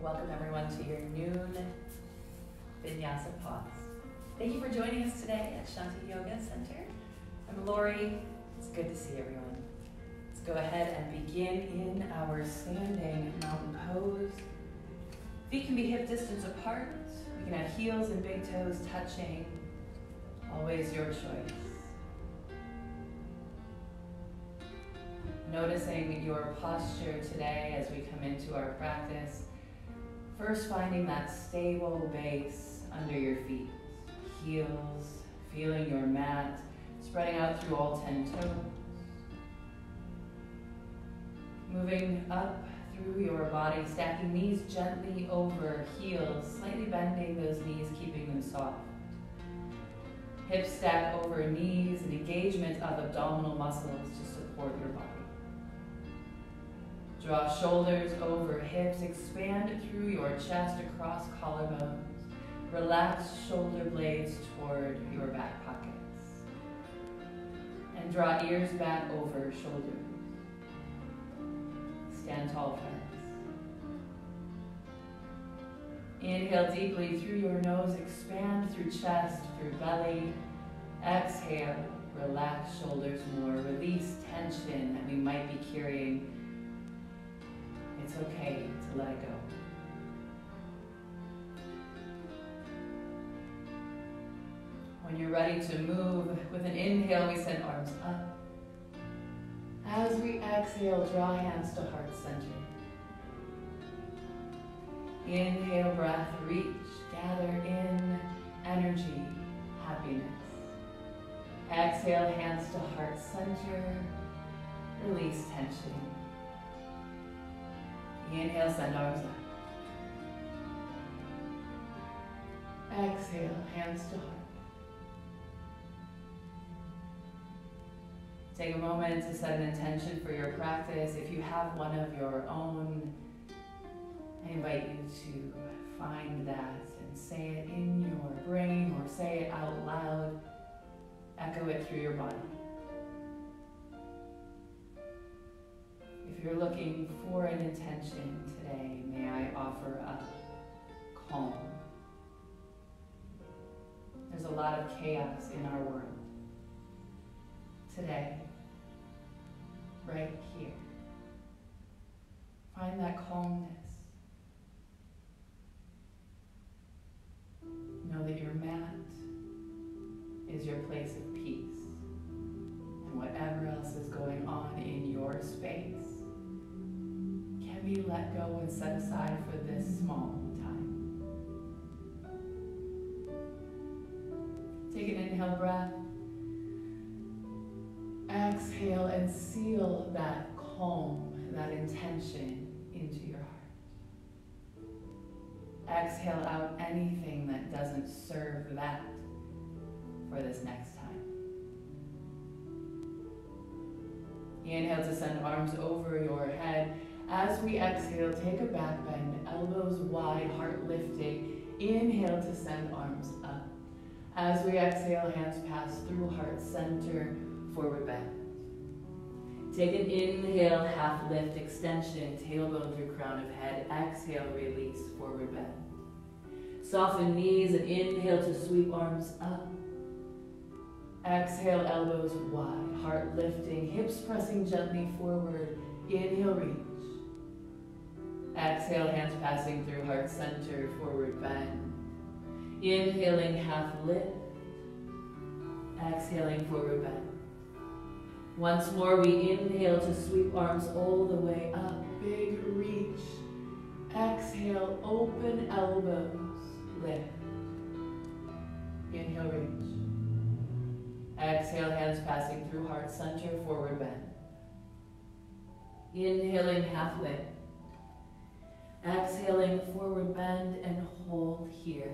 Welcome everyone to your noon Vinyasa pause. Thank you for joining us today at Shanti Yoga Center. I'm Laurie. It's good to see everyone. Let's go ahead and begin in our standing mountain pose. Feet can be hip distance apart. We can have heels and big toes touching. Always your choice. Noticing your posture today as we come into our practice. First, finding that stable base under your feet. Heels, feeling your mat, spreading out through all 10 toes. Moving up through your body, stacking knees gently over heels, slightly bending those knees, keeping them soft. Hips stack over knees, an engagement of abdominal muscles to support your body. Draw shoulders over hips, expand through your chest across collarbones. Relax shoulder blades toward your back pockets. And draw ears back over shoulders. Stand tall, friends. Inhale deeply through your nose, expand through chest, through belly. Exhale, relax shoulders more. Release tension that we might be carrying. It's okay to let it go. When you're ready to move, with an inhale, we send arms up. As we exhale, draw hands to heart center. Inhale, breath, reach, gather in energy, happiness. Exhale, hands to heart center, release tension. Inhale, send arms up. Exhale, hands to heart. Take a moment to set an intention for your practice. If you have one of your own, I invite you to find that and say it in your brain or say it out loud. Echo it through your body. If you're looking for an intention today, may I offer up calm. There's a lot of chaos in our world. Today, right here, find that calmness. Know that your mat is your place of peace. And whatever else is going on in your space can be let go and set aside for this small time. Take an inhale breath. Exhale and seal that calm, that intention into your heart. Exhale out anything that doesn't serve that for this next time. Inhale to send arms over your head. As we exhale, take a back bend, elbows wide, heart lifting. Inhale to send arms up. As we exhale, hands pass through heart center, forward bend. Take an inhale, half lift, extension, tailbone through crown of head. Exhale, release, forward bend. Soften knees and inhale to sweep arms up. Exhale, elbows wide, heart lifting, hips pressing gently forward. Inhale, reach. Exhale, hands passing through heart center, forward bend. Inhaling, half lift. Exhaling, forward bend. Once more, we inhale to sweep arms all the way up. Big reach. Exhale, open elbows, lift. Inhale, reach. Exhale, hands passing through heart center, forward bend. Inhaling, half lift. Exhaling, forward bend and hold here.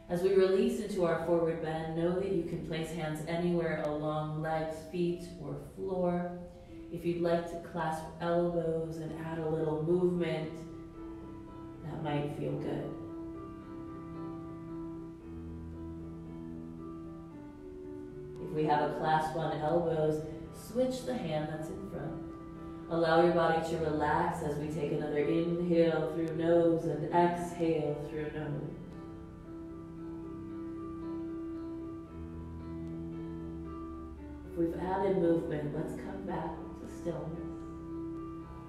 As we release into our forward bend, know that you can place hands anywhere along legs, feet, or floor. If you'd like to clasp elbows and add a little movement, that might feel good. If we have a clasp on elbows, switch the hand that's in front. Allow your body to relax as we take another inhale through nose and exhale through nose. If we've added movement, let's come back to stillness.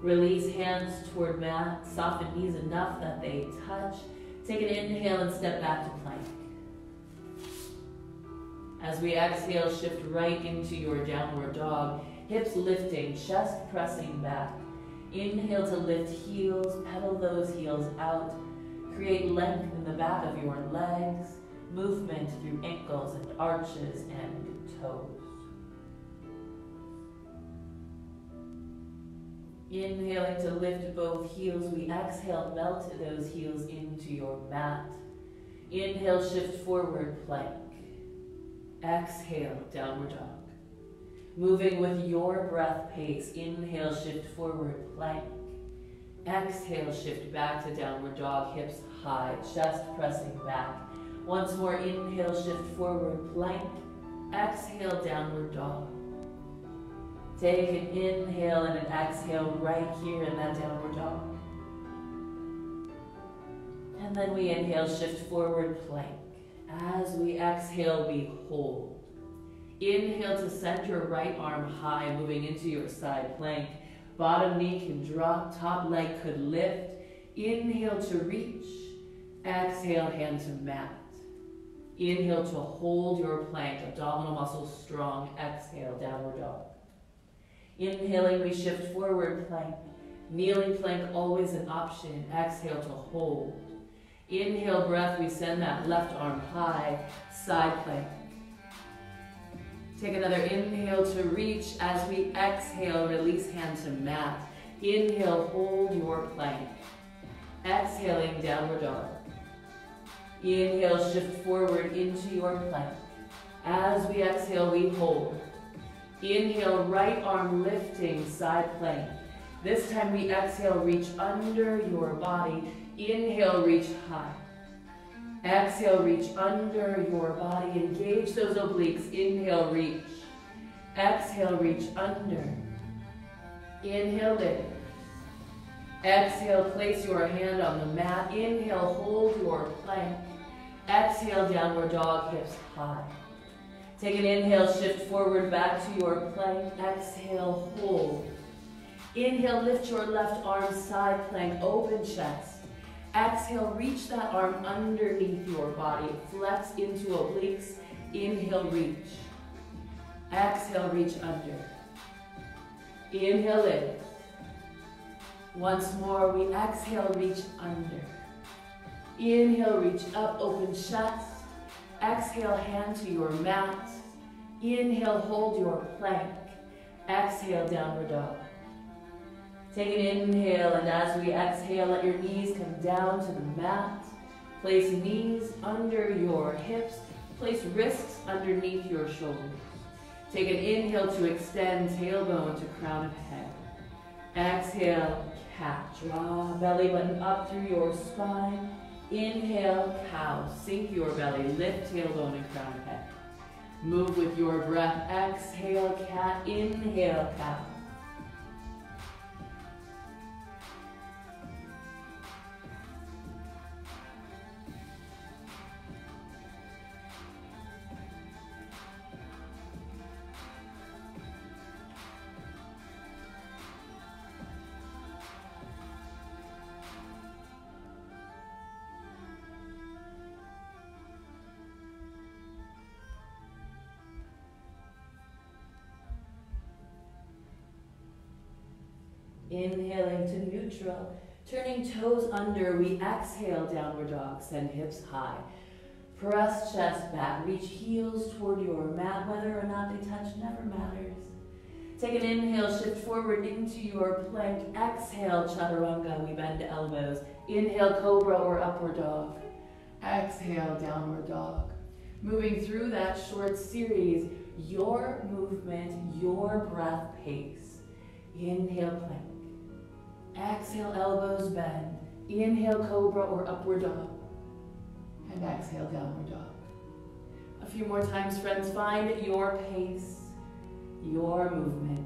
Release hands toward mat, soften knees enough that they touch. Take an inhale and step back to plank. As we exhale, shift right into your downward dog. Hips lifting, chest pressing back. Inhale to lift heels, pedal those heels out. Create length in the back of your legs. Movement through ankles and arches and toes. Inhaling to lift both heels, we exhale, melt those heels into your mat. Inhale, shift forward, plank. Exhale, downward dog. Moving with your breath pace, inhale, shift forward, plank. Exhale, shift back to downward dog, hips high, chest pressing back. Once more, inhale, shift forward, plank. Exhale, downward dog. Take an inhale and an exhale right here in that downward dog. And then we inhale, shift forward, plank. As we exhale, we hold. Inhale to send your right arm high, moving into your side plank. Bottom knee can drop, top leg could lift. Inhale to reach. Exhale, hand to mat. Inhale to hold your plank, abdominal muscles strong. Exhale, downward dog. Inhaling, we shift forward, plank. Kneeling plank, always an option. Exhale to hold. Inhale, breath, we send that left arm high, side plank. Take another inhale to reach. As we exhale, release hand to mat. Inhale, hold your plank. Exhaling, downward dog. Inhale, shift forward into your plank. As we exhale, we hold. Inhale, right arm lifting, side plank. This time we exhale, reach under your body. Inhale, reach high. Exhale, reach under your body. Engage those obliques. Inhale, reach. Exhale, reach under. Inhale, lift. Exhale, place your hand on the mat. Inhale, hold your plank. Exhale, downward dog, hips high. Take an inhale, shift forward back to your plank. Exhale, hold. Inhale, lift your left arm, side plank, open chest. Exhale, reach that arm underneath your body. Flex into obliques. Inhale, reach. Exhale, reach under. Inhale, lift. Once more, we exhale, reach under. Inhale, reach up, open chest. Exhale, hand to your mat. Inhale, hold your plank. Exhale, downward dog. Take an inhale, and as we exhale, let your knees come down to the mat. Place knees under your hips. Place wrists underneath your shoulders. Take an inhale to extend tailbone to crown of head. Exhale, cat. Draw belly button up through your spine. Inhale, cow. Sink your belly. Lift tailbone and crown of head. Move with your breath. Exhale, cat. Inhale, cow. Inhaling to neutral, turning toes under, we exhale, downward dog, send hips high. Press chest back, reach heels toward your mat, whether or not they touch never matters. Take an inhale, shift forward into your plank. Exhale, chaturanga, we bend elbows. Inhale, cobra or upward dog. Exhale, downward dog. Moving through that short series, your movement, your breath pace. Inhale, plank. Exhale, elbows bend. Inhale, cobra or upward dog. And exhale, downward dog. A few more times, friends. Find your pace, your movement.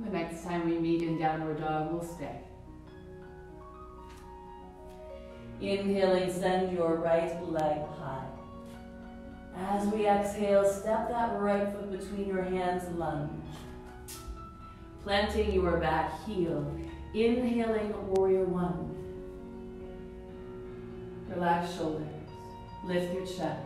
The next time we meet in downward dog, we'll stay. Inhaling, send your right leg high. As we exhale, step that right foot between your hands, lunge. Planting your back heel. Inhaling, warrior one. Relax shoulders. Lift your chest.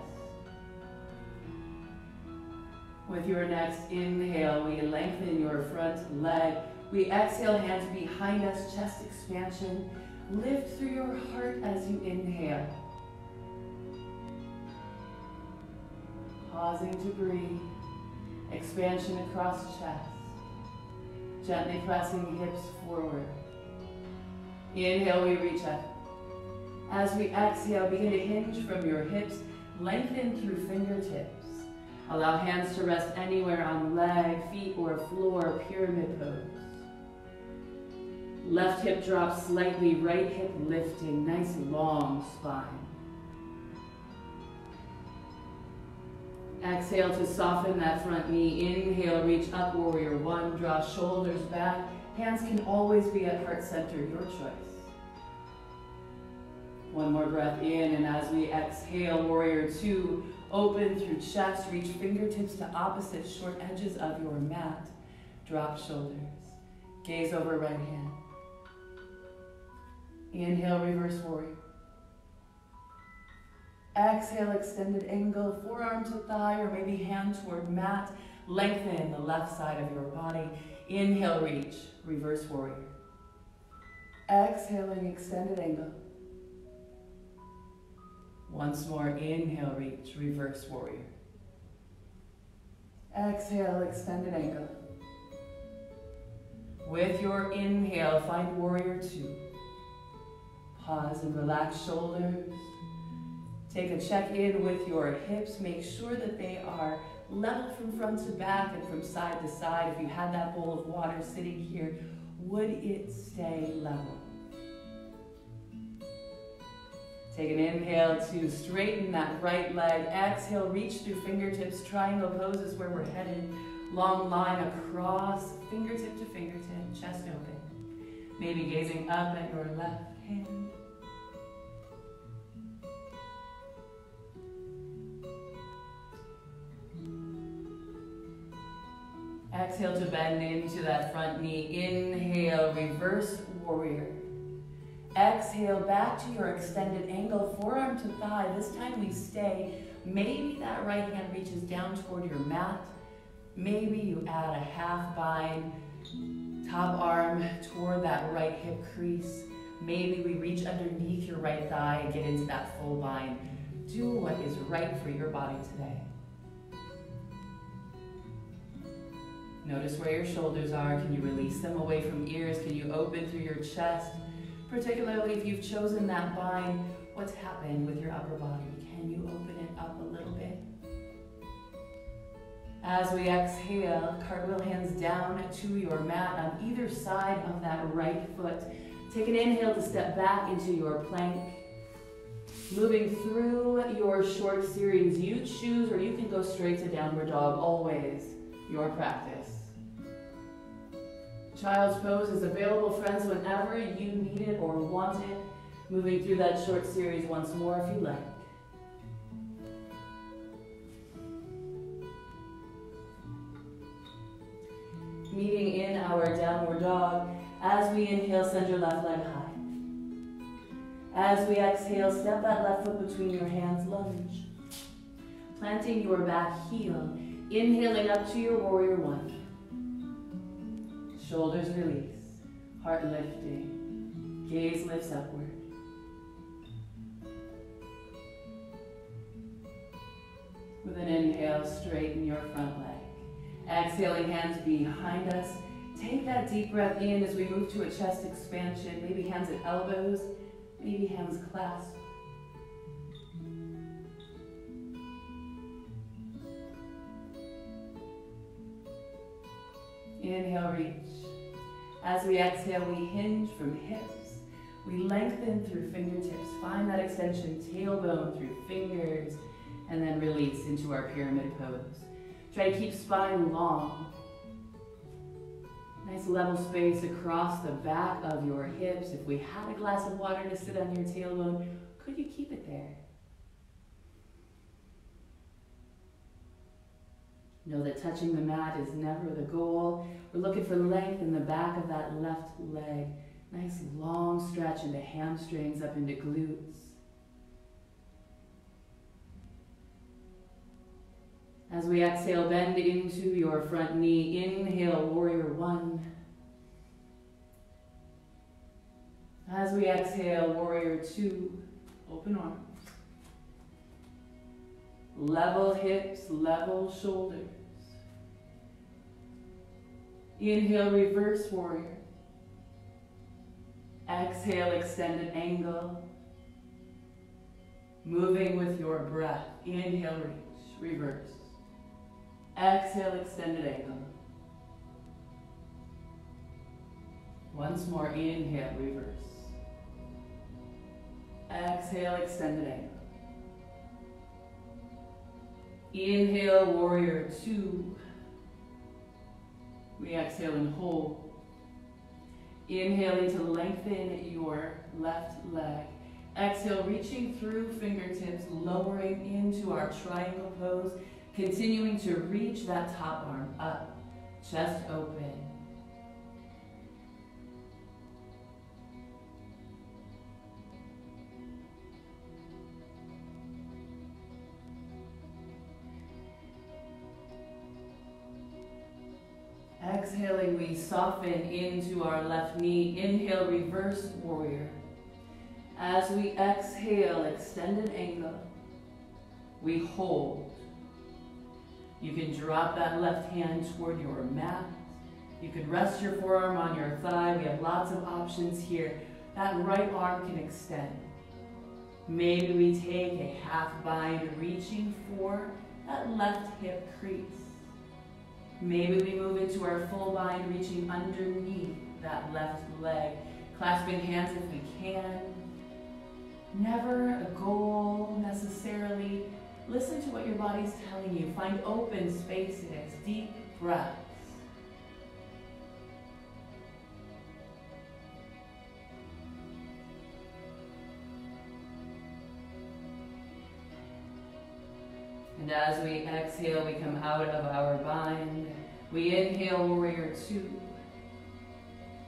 With your next inhale, we lengthen your front leg. We exhale, hands behind us, chest expansion. Lift through your heart as you inhale. Pausing to breathe. Expansion across chest. Gently pressing hips forward. Inhale, we reach up. As we exhale, begin to hinge from your hips. Lengthen through fingertips. Allow hands to rest anywhere on leg, feet, or floor, pyramid pose. Left hip drops slightly, right hip lifting, nice long spine. Exhale to soften that front knee. Inhale, reach up, warrior one, draw shoulders back. Hands can always be at heart center, your choice. One more breath in, and as we exhale, warrior two, open through chest, reach fingertips to opposite short edges of your mat. Drop shoulders. Gaze over right hand. Inhale, reverse warrior. Exhale, extended angle, forearm to thigh, or maybe hand toward mat. Lengthen the left side of your body. Inhale, reach, reverse warrior. Exhaling, extended angle. Once more, inhale, reach, reverse warrior. Exhale, extended angle. With your inhale, find warrior two. Pause and relax shoulders. Take a check-in with your hips. Make sure that they are level from front to back and from side to side. If you had that bowl of water sitting here, would it stay level? Take an inhale to straighten that right leg. Exhale, reach through fingertips. Triangle pose is where we're headed. Long line across, fingertip to fingertip, chest open. Maybe gazing up at your left hand. Exhale to bend into that front knee. Inhale, reverse warrior. Exhale, back to your extended angle, forearm to thigh. This time we stay. Maybe that right hand reaches down toward your mat. Maybe you add a half bind, top arm toward that right hip crease. Maybe we reach underneath your right thigh and get into that full bind. Do what is right for your body today. Notice where your shoulders are. Can you release them away from ears? Can you open through your chest? Particularly if you've chosen that bind, what's happened with your upper body? Can you open it up a little bit? As we exhale, cartwheel hands down to your mat on either side of that right foot. Take an inhale to step back into your plank. Moving through your short series, you choose, or you can go straight to downward dog, always your practice. Child's pose is available, friends, whenever you need it or want it. Moving through that short series once more if you like. Meeting in our downward dog. As we inhale, send your left leg high. As we exhale, step that left foot between your hands, lunge. Planting your back heel. Inhaling up to your warrior one. Shoulders release, heart lifting, gaze lifts upward. With an inhale, straighten your front leg. Exhaling, hands behind us. Take that deep breath in as we move to a chest expansion. Maybe hands at elbows, maybe hands clasped. Inhale, reach. As we exhale, we hinge from hips. We lengthen through fingertips. Find that extension, tailbone through fingers, and then release into our pyramid pose. Try to keep spine long. Nice level space across the back of your hips. If we had a glass of water to sit on your tailbone, could you keep it there? Know that touching the mat is never the goal. We're looking for length in the back of that left leg. Nice long stretch into hamstrings, up into glutes. As we exhale, bend into your front knee. Inhale, warrior one. As we exhale, warrior two. Open arms. Level hips, level shoulders. Inhale, reverse warrior. Exhale, extended angle. Moving with your breath. Inhale, reach, reverse. Exhale, extended angle. Once more, inhale, reverse. Exhale, extended angle. Inhale, warrior two. We exhale and hold. Inhaling to lengthen your left leg. Exhale, reaching through fingertips, lowering into our triangle pose. Continuing to reach that top arm up, chest open. Exhaling, we soften into our left knee. Inhale, reverse warrior. As we exhale, extended angle, we hold. You can drop that left hand toward your mat. You can rest your forearm on your thigh. We have lots of options here. That right arm can extend. Maybe we take a half bind, reaching for that left hip crease. Maybe we move into our full bind, reaching underneath that left leg. Clasping hands if we can. Never a goal necessarily. Listen to what your body's telling you. Find open spaces, deep breaths. And as we exhale, we come out of our bind. We inhale, warrior two.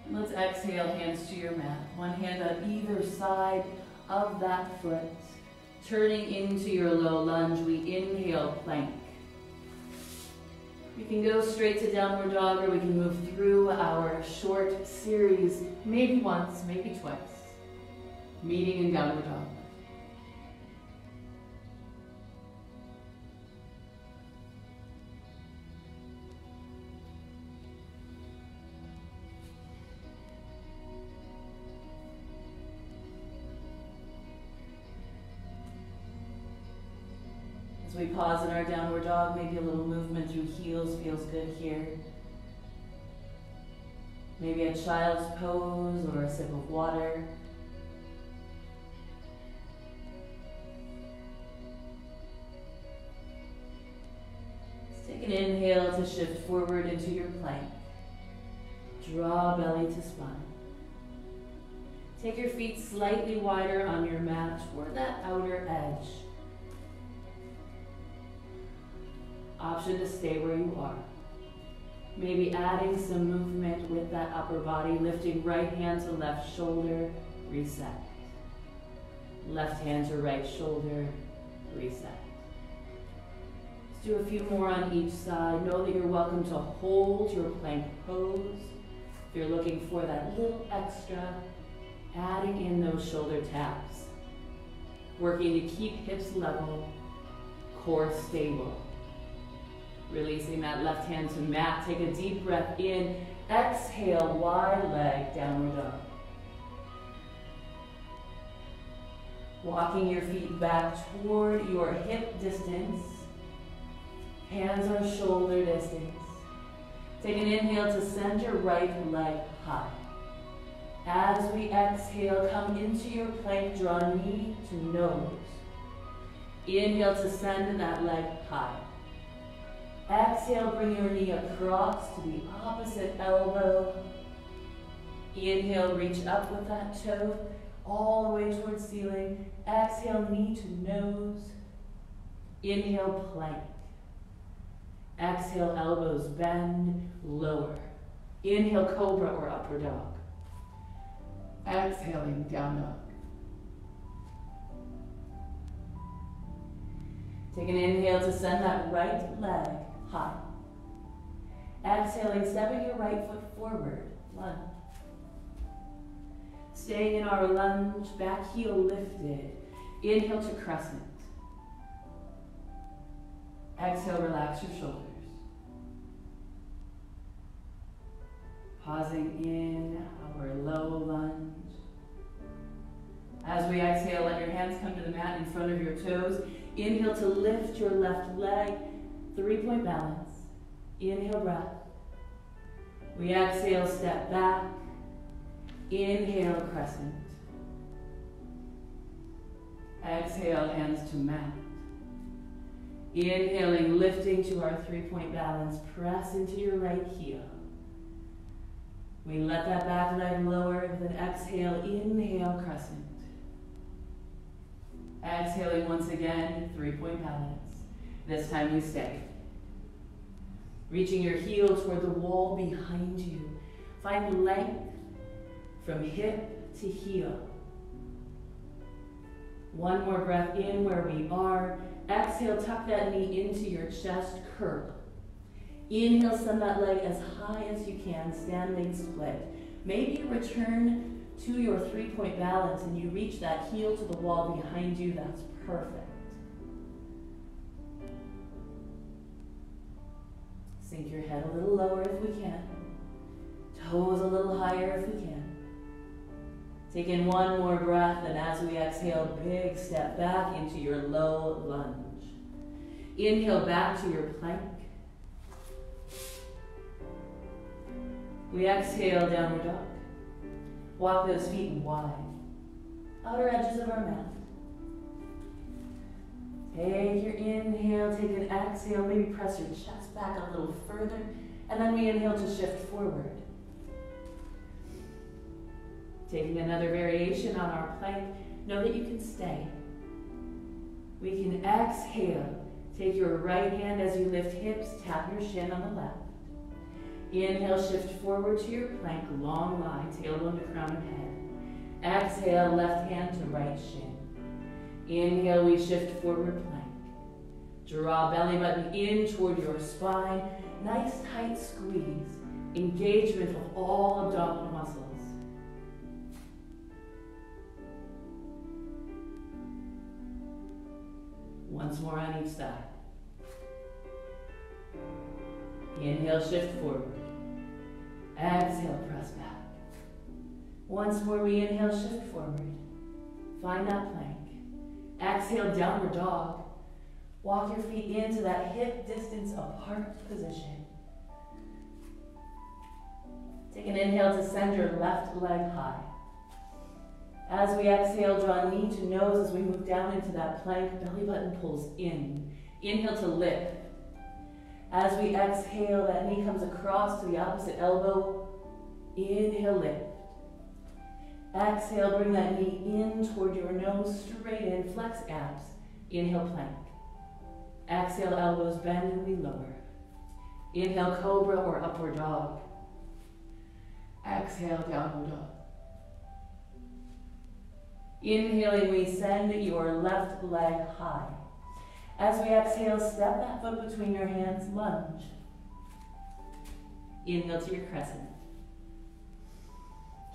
And let's exhale, hands to your mat. One hand on either side of that foot. Turning into your low lunge, we inhale, plank. We can go straight to downward dog, or we can move through our short series, maybe once, maybe twice. Meeting in downward dog. As we pause in our downward dog, maybe a little movement through heels feels good here. Maybe a child's pose or a sip of water. Let's take an inhale to shift forward into your plank. Draw belly to spine. Take your feet slightly wider on your mat toward that outer edge. Option to stay where you are. Maybe adding some movement with that upper body, lifting right hand to left shoulder, reset. Left hand to right shoulder, reset. Let's do a few more on each side. Know that you're welcome to hold your plank pose. If you're looking for that little extra, adding in those shoulder taps. Working to keep hips level, core stable. Releasing that left hand to mat. Take a deep breath in. Exhale, wide leg, downward dog. Walking your feet back toward your hip distance. Hands are shoulder distance. Take an inhale to send your right leg high. As we exhale, come into your plank, draw knee to nose. Inhale to send that leg high. Exhale, bring your knee across to the opposite elbow. Inhale, reach up with that toe all the way towards ceiling. Exhale, knee to nose. Inhale, plank. Exhale, elbows bend, lower. Inhale, cobra or upward dog. Exhaling, down dog. Take an inhale to send that right leg high. Exhaling, stepping your right foot forward, lunge. Staying in our lunge, back heel lifted. Inhale to crescent. Exhale, relax your shoulders. Pausing in our low lunge. As we exhale, let your hands come to the mat in front of your toes. Inhale to lift your left leg, 3-point balance. Inhale, breath. We exhale, step back. Inhale, crescent. Exhale, hands to mat. Inhaling, lifting to our 3-point balance. Press into your right heel. We let that back leg lower with an exhale. Inhale, crescent. Exhaling once again, 3-point balance. This time we stay. Reaching your heel toward the wall behind you. Find length from hip to heel. One more breath in where we are. Exhale, tuck that knee into your chest, curl. Inhale, send that leg as high as you can, standing split. Maybe return to your 3-point balance and you reach that heel to the wall behind you. That's perfect. Sink your head a little lower if we can. Toes a little higher if we can. Take in one more breath, and as we exhale, big step back into your low lunge. Inhale back to your plank. We exhale, downward dog. Walk those feet wide. Outer edges of our mat. Take your inhale, take an exhale, maybe press your chest back a little further, and then we inhale to shift forward. Taking another variation on our plank, know that you can stay. We can exhale. Take your right hand as you lift hips, tap your shin on the left. Inhale, shift forward to your plank, long line, tailbone to crown of head. Exhale, left hand to right shin. Inhale, we shift forward plank. Draw belly button in toward your spine. Nice tight squeeze. Engagement of all abdominal muscles. Once more on each side. Inhale, shift forward. Exhale, press back. Once more, we inhale, shift forward. Find that plank. Exhale, downward dog. Walk your feet into that hip distance apart position. Take an inhale to send your left leg high. As we exhale, draw knee to nose as we move down into that plank. Belly button pulls in. Inhale to lift. As we exhale, that knee comes across to the opposite elbow. Inhale, lift. Exhale, bring that knee in toward your nose, straight in, flex abs. Inhale, plank. Exhale, elbows bend and we lower. Inhale, cobra or upward dog. Exhale, downward dog. Inhaling, we send your left leg high. As we exhale, step that foot between your hands, lunge. Inhale to your crescent.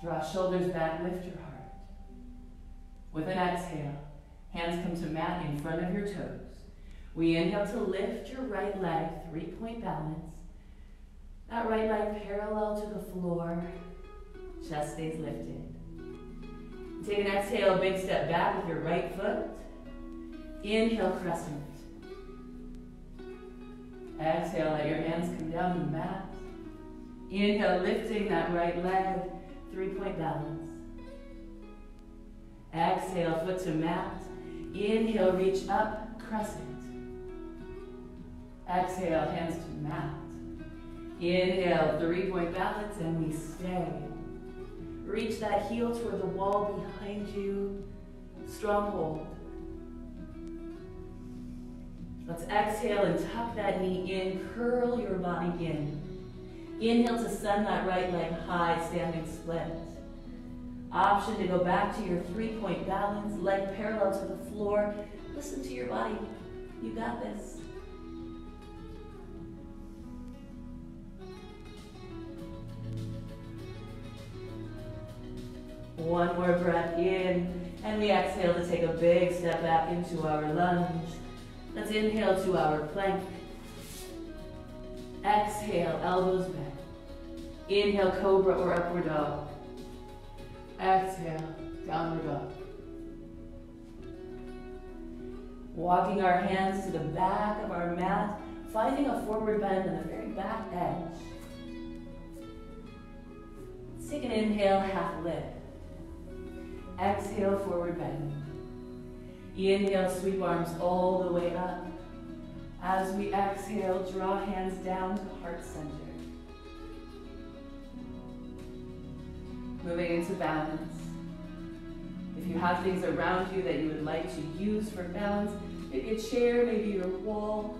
Draw shoulders back, lift your heart. With an exhale, hands come to mat in front of your toes. We inhale to lift your right leg, 3-point balance. That right leg parallel to the floor, chest stays lifted. Take an exhale, big step back with your right foot. Inhale, crescent. Exhale, let your hands come down to the mat. Inhale, lifting that right leg, 3-point balance. Exhale, foot to mat. Inhale, reach up, crescent. Exhale, hands to mat. Inhale, 3-point balance, and we stay. Reach that heel toward the wall behind you. Strong hold. Let's exhale and tuck that knee in, curl your body in. Inhale to send that right leg high, standing split. Option to go back to your 3-point balance, leg parallel to the floor. Listen to your body. You got this. One more breath in, and we exhale to take a big step back into our lunge. Let's inhale to our plank. Exhale, elbows bent. Inhale, cobra or upward dog. Exhale, downward dog. Walking our hands to the back of our mat, finding a forward bend on the very back edge. Let's take an inhale, half lift. Exhale, forward bend. Inhale, sweep arms all the way up. As we exhale, draw hands down to heart center. Moving into balance. If you have things around you that you would like to use for balance, maybe a chair, maybe your wall,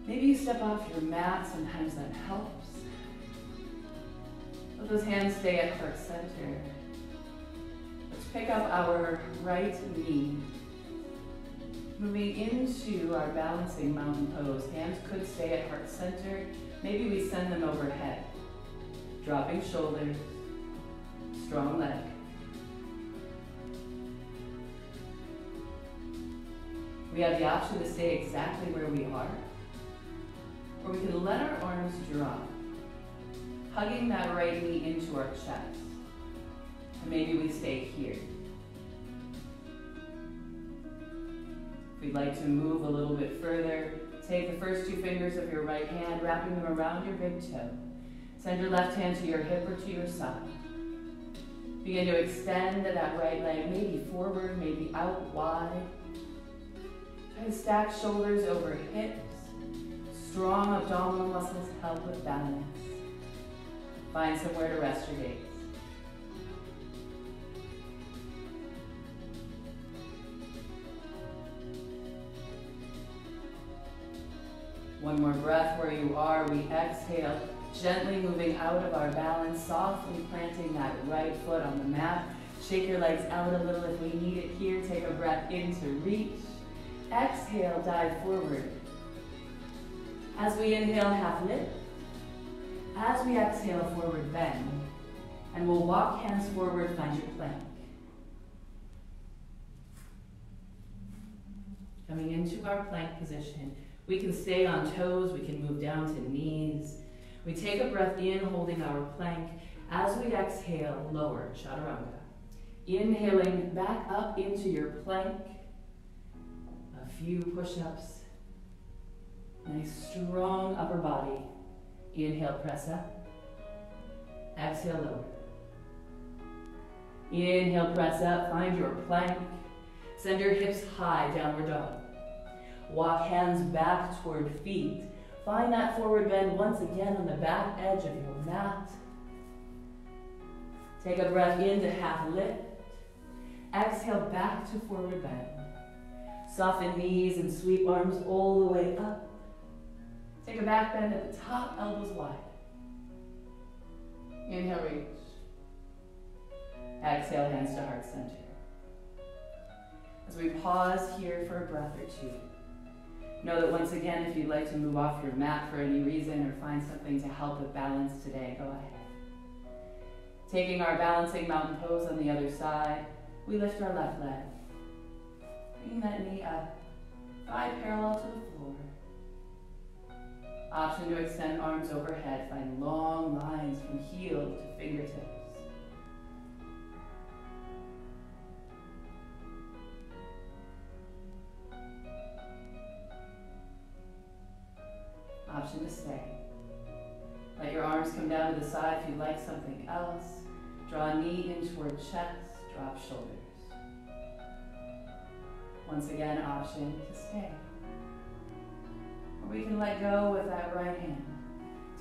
maybe you step off your mat, sometimes that helps. Let those hands stay at heart center. Let's pick up our right knee. Moving into our balancing mountain pose. Hands could stay at heart center. Maybe we send them overhead. Dropping shoulders, strong leg. We have the option to stay exactly where we are, or we can let our arms drop, hugging that right knee into our chest. And maybe we stay here. If you'd like to move a little bit further, take the first 2 fingers of your right hand, wrapping them around your big toe. Send your left hand to your hip or to your side. Begin to extend that right leg, maybe forward, maybe out wide. Try to stack shoulders over hips. Strong abdominal muscles help with balance. Find somewhere to rest your gaze. One more breath where you are. We exhale, gently moving out of our balance, softly planting that right foot on the mat. Shake your legs out a little if we need it here. Take a breath in to reach. Exhale, dive forward. As we inhale, half lift. As we exhale, forward bend. And we'll walk hands forward, find your plank. Coming into our plank position. We can stay on toes, we can move down to knees. We take a breath in, holding our plank. As we exhale, lower, chaturanga. Inhaling back up into your plank. A few push-ups. Nice strong upper body. Inhale, press up. Exhale, lower. Inhale, press up, find your plank. Send your hips high, downward dog. Walk hands back toward feet. Find that forward bend once again on the back edge of your mat. Take a breath in to half lift. Exhale back to forward bend. Soften knees and sweep arms all the way up. Take a back bend at the top, elbows wide. Inhale, reach. Exhale, hands to heart center. As we pause here for a breath or two, know that once again, if you'd like to move off your mat for any reason or find something to help with balance today, go ahead. Taking our balancing mountain pose on the other side, we lift our left leg. Bring that knee up, thigh parallel to the floor. Option to extend arms overhead, find long lines from heel to fingertips. Option to stay. Let your arms come down to the side if you'd like something else. Draw a knee in toward chest, drop shoulders. Once again, option to stay. Or we can let go with that right hand.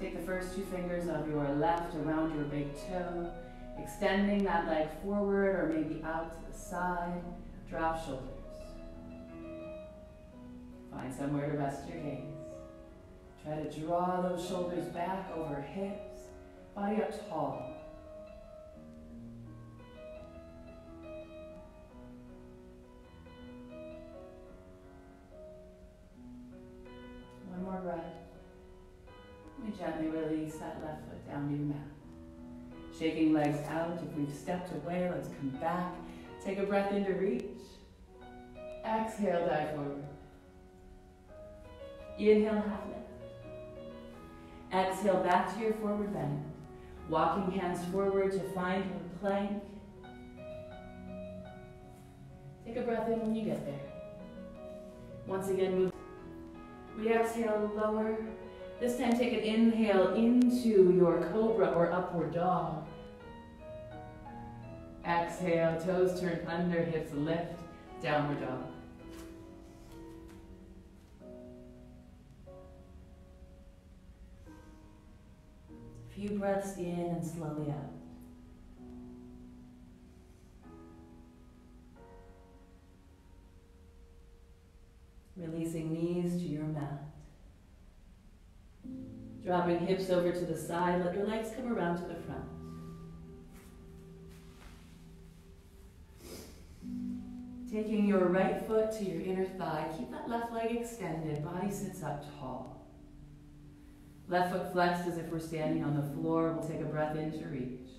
Take the first two fingers of your left around your big toe, extending that leg forward or maybe out to the side. Drop shoulders. Find somewhere to rest your gaze. Try to draw those shoulders back over hips, body up tall. One more breath. We gently release that left foot down to your mat. Shaking legs out. If we've stepped away, let's come back. Take a breath in to reach. Exhale, dive forward. Inhale, half lift. Exhale, back to your forward bend. Walking hands forward to find your plank. Take a breath in when you get there. Once again, move. We exhale, lower. This time take an inhale into your cobra or upward dog. Exhale, toes turn under, hips lift, downward dog. Few breaths in and slowly out. Releasing knees to your mat. Dropping hips over to the side, let your legs come around to the front. Taking your right foot to your inner thigh, keep that left leg extended, body sits up tall. Left foot flexed as if we're standing on the floor. We'll take a breath in to reach.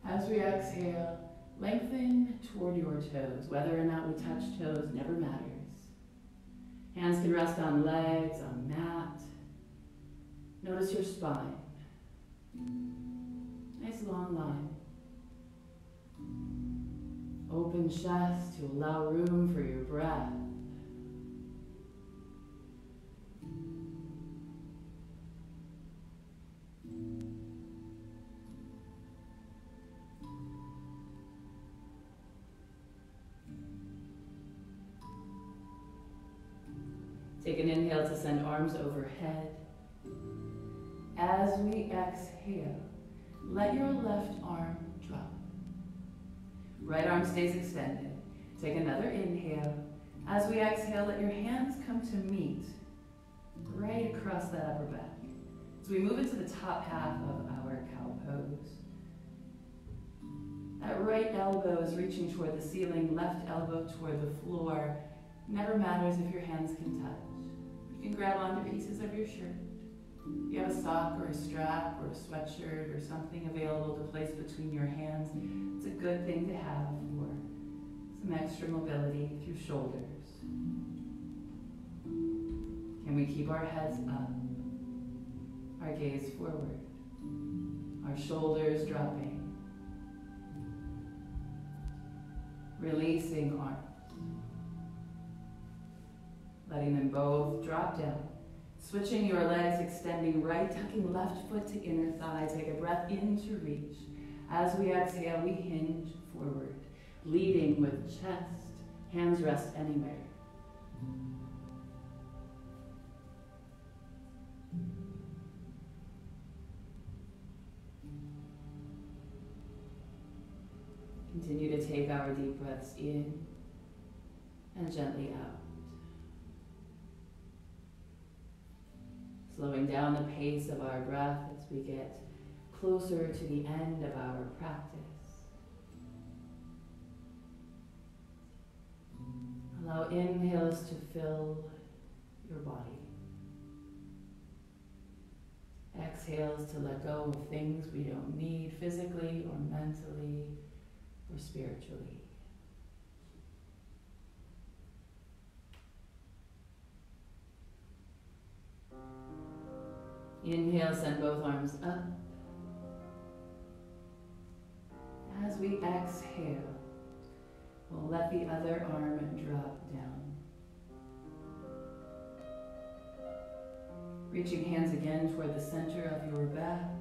As we exhale, lengthen toward your toes. Whether or not we touch toes never matters. Hands can rest on legs, on mat. Notice your spine. Nice long line. Open chest to allow room for your breath. Take an inhale to send arms overhead. As we exhale, let your left arm drop. Right arm stays extended. Take another inhale. As we exhale, let your hands come to meet right across that upper back. As we move into the top half of our cow pose. That right elbow is reaching toward the ceiling, left elbow toward the floor. Never matters if your hands can touch. You can grab onto pieces of your shirt. If you have a sock or a strap or a sweatshirt or something available to place between your hands, it's a good thing to have for some extra mobility through shoulders. Can we keep our heads up, our gaze forward, our shoulders dropping, releasing arms, letting them both drop down. Switching your legs, extending right, tucking left foot to inner thigh. Take a breath in to reach. As we exhale, we hinge forward, leading with chest. Hands rest anywhere. Continue to take our deep breaths in and gently out. Slowing down the pace of our breath as we get closer to the end of our practice. Allow inhales to fill your body. Exhales to let go of things we don't need physically or mentally or spiritually. Inhale, send both arms up. As we exhale, we'll let the other arm drop down. Reaching hands again toward the center of your back.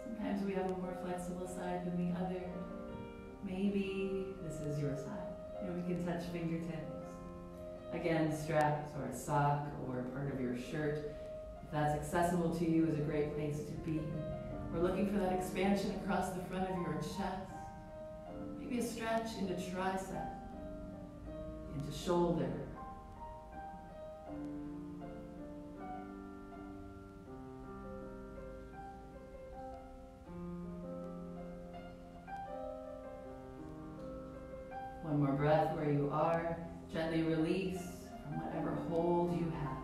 Sometimes we have a more flexible side than the other. Maybe this is your side. And we can touch fingertips. Again, straps or a sock or part of your shirt, if that's accessible to you, is a great place to be. We're looking for that expansion across the front of your chest. Maybe a stretch into tricep, into shoulder. One more breath where you are. Gently release from whatever hold you have.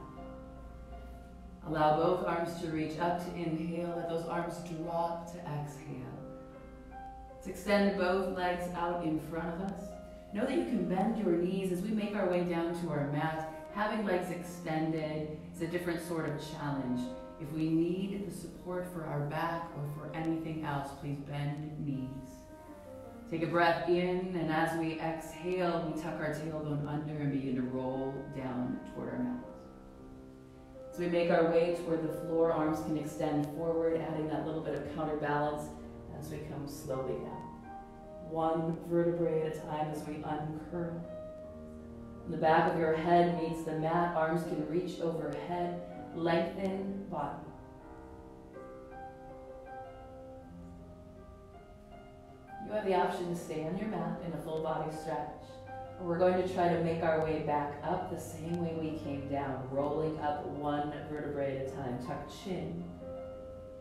Allow both arms to reach up to inhale. Let those arms drop to exhale. Let's extend both legs out in front of us. Know that you can bend your knees as we make our way down to our mat. Having legs extended is a different sort of challenge. If we need the support for our back or for anything else, please bend knees. Take a breath in, and as we exhale, we tuck our tailbone under and begin to roll down toward our mat. As we make our way toward the floor, arms can extend forward, adding that little bit of counterbalance as we come slowly down. One vertebrae at a time as we uncurl. When the back of your head meets the mat, arms can reach overhead, lengthen body. You have the option to stay on your mat in a full body stretch. Or we're going to try to make our way back up the same way we came down, rolling up one vertebrae at a time. Tuck chin.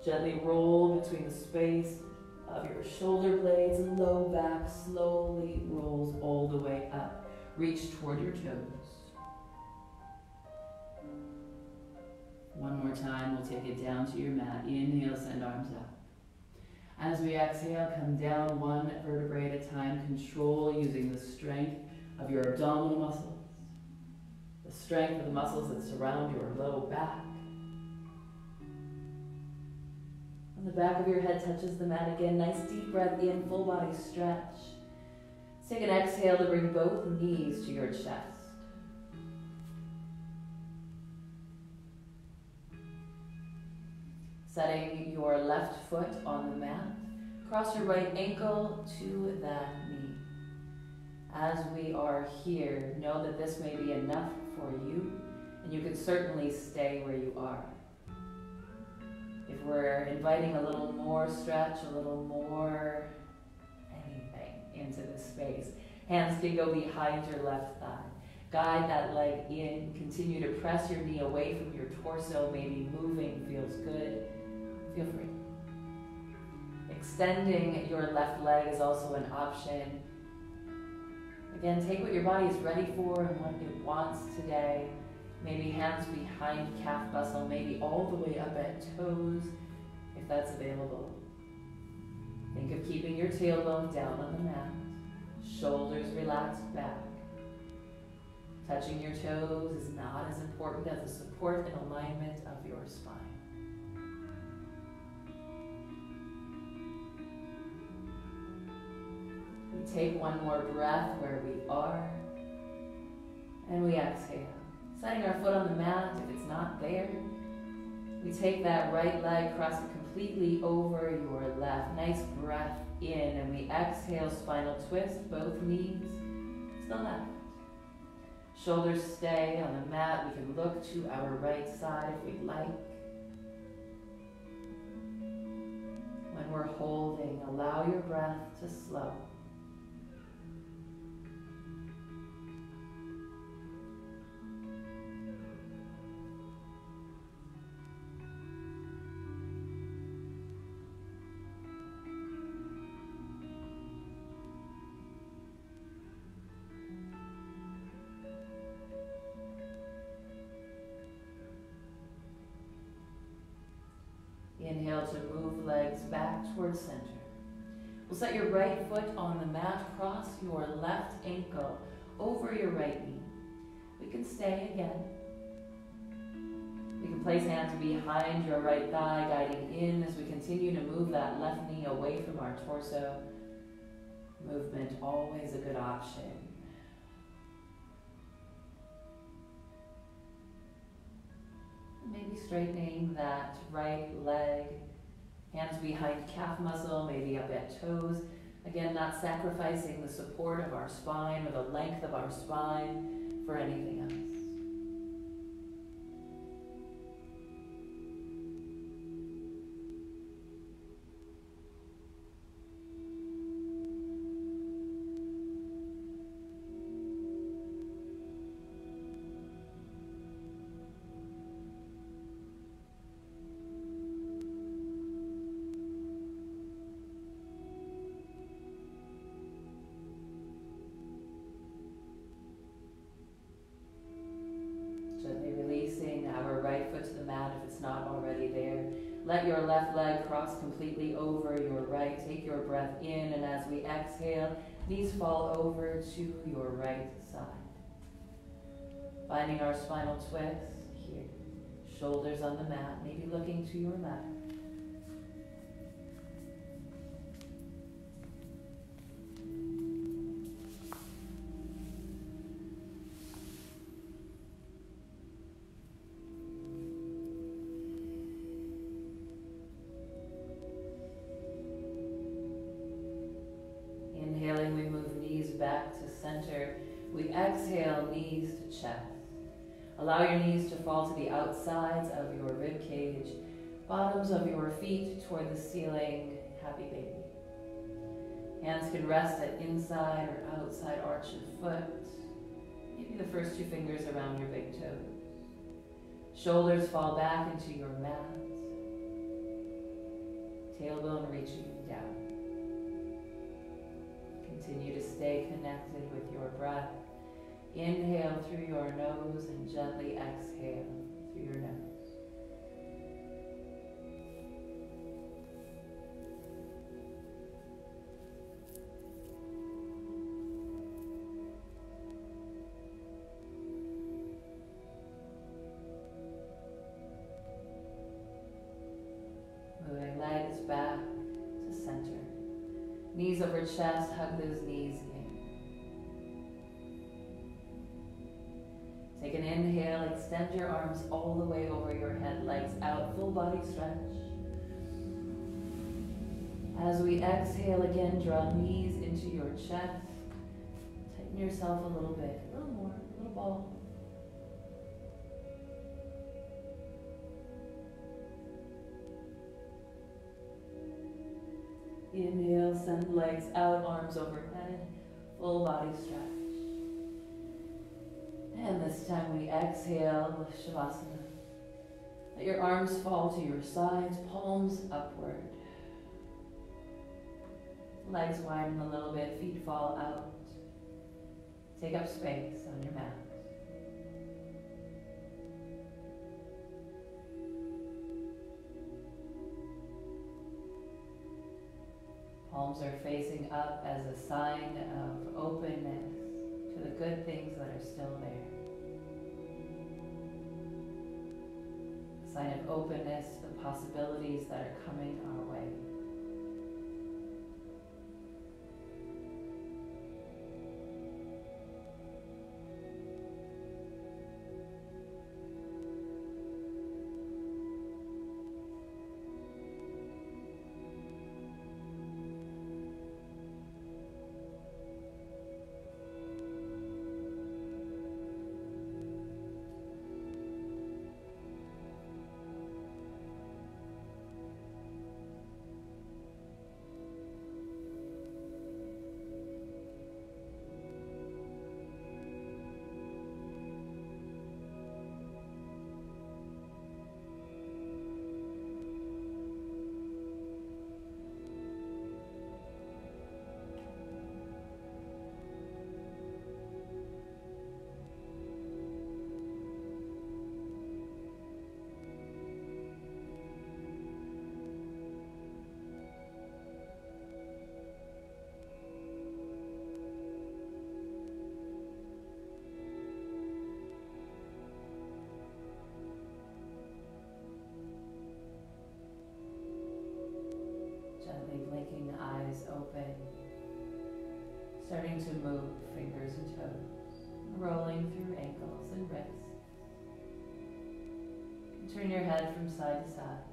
Gently roll between the space of your shoulder blades, and low back slowly rolls all the way up. Reach toward your toes. One more time, we'll take it down to your mat. Inhale, send arms out. As we exhale, come down one vertebrae at a time. Control using the strength of your abdominal muscles, the strength of the muscles that surround your low back. And the back of your head touches the mat again. Nice deep breath in, full body stretch. Let's take an exhale to bring both knees to your chest. Setting your left foot on the mat, cross your right ankle to that knee. As we are here, know that this may be enough for you, and you can certainly stay where you are. If we're inviting a little more stretch, a little more anything into this space, hands can go behind your left thigh. Guide that leg in, continue to press your knee away from your torso, maybe moving feels good. Feel free. Extending your left leg is also an option. Again, take what your body is ready for and what it wants today. Maybe hands behind calf muscle, maybe all the way up at toes, if that's available. Think of keeping your tailbone down on the mat, shoulders relaxed back. Touching your toes is not as important as the support and alignment of your spine. We take one more breath where we are, and we exhale. Setting our foot on the mat, if it's not there, we take that right leg, cross it completely over your left. Nice breath in, and we exhale, spinal twist, both knees to the left. Shoulders stay on the mat. We can look to our right side if we'd like. When we're holding, allow your breath to slow. Inhale to move legs back towards center. We'll set your right foot on the mat, cross your left ankle over your right knee. We can stay again. We can place hands behind your right thigh, guiding in as we continue to move that left knee away from our torso. Movement, always a good option. Maybe straightening that right leg, hands behind calf muscle, maybe up at toes. Again, not sacrificing the support of our spine or the length of our spine for anything else. Gently releasing our right foot to the mat if it's not already there. Let your left leg cross completely over your right. Take your breath in, and as we exhale, knees fall over to your right side. Finding our spinal twist here. Shoulders on the mat, maybe looking to your left. Inhaling, we move knees back to center. We exhale, knees to chest. Allow your knees to fall to the outsides of your rib cage, bottoms of your feet toward the ceiling. Happy baby. Hands can rest at inside or outside arch of foot. Maybe the first two fingers around your big toes. Shoulders fall back into your mat. Tailbone reaching down. Continue to stay connected with your breath. Inhale through your nose and gently exhale through your nose. Moving legs back to center. Knees over chest, hug those knees in. Take an inhale, extend your arms all the way over your head, legs out, full body stretch. As we exhale again, draw knees into your chest. Tighten yourself a little bit, a little more, a little ball. Inhale, send legs out, arms overhead, full body stretch. And this time we exhale, Shavasana. Let your arms fall to your sides, palms upward. Legs widen a little bit, feet fall out. Take up space on your mat. Palms are facing up as a sign of openness to the good things that are still there. A sign of openness to the possibilities that are coming our way. Open, starting to move fingers and toes, rolling through ankles and wrists. And turn your head from side to side.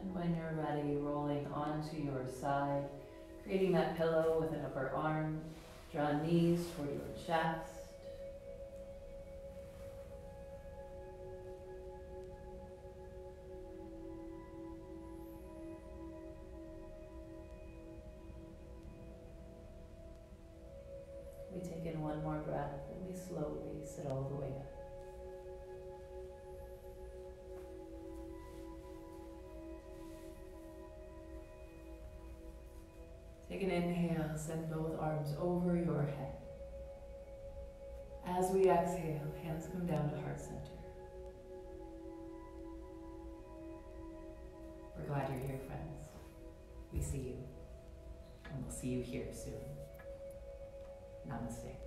And when you're ready, rolling onto onto your side, creating that pillow with an upper arm. Draw knees toward your chest. We take in one more breath and we slowly sit all the way up. Take an inhale, send both arms over your head. As we exhale, hands come down to heart center. We're glad you're here, friends. We see you, and we'll see you here soon. Namaste.